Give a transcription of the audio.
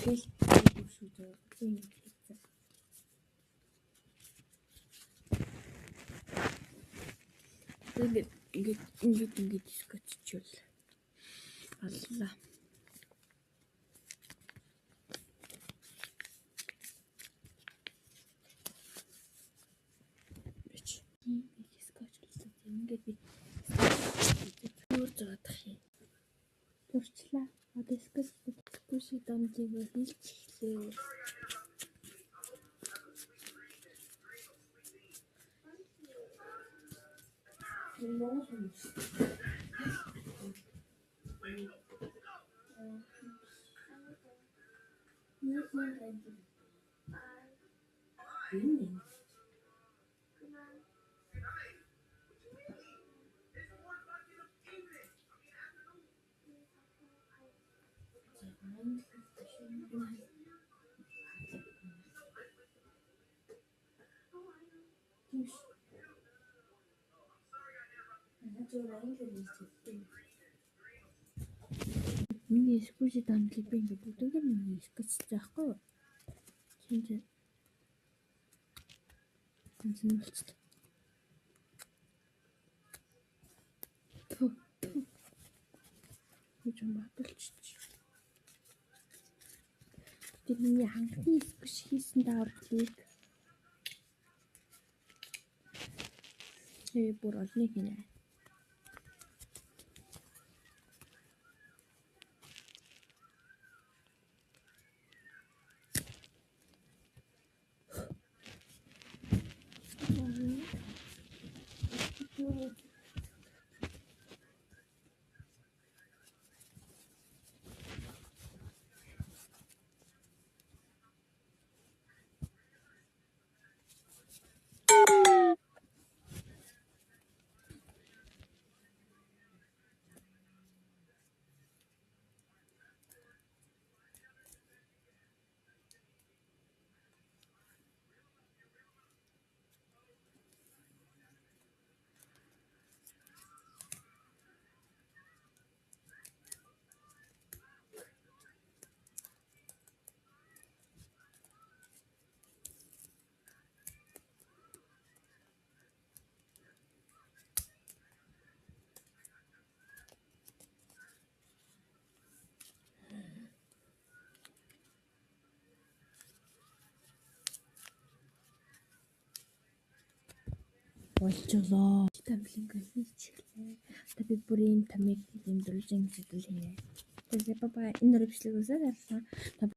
тэгэл шүү дээ. Ингээд скотчвол аллаа. Ингээд би өөр зоодох юм. Турчлаа. Одоо скотч дамжиг хийлч эхлэв. Миний скүүши дамжиг би ингээд бүгдээр нэг скотч заахгүй юу? Чиний сонирхолтой. Үгүй баталчих. Тэрний хангалттай скотч хийсэн дааврыг бүр олны хийнэ. Болжолоо. Тамлинг хийчихлээ. Та би бүр ийм тамиг имдүүлж ингэсэн хэлээ. Тэгээ бабаа энэ рүү бичлэг үзээд авсан.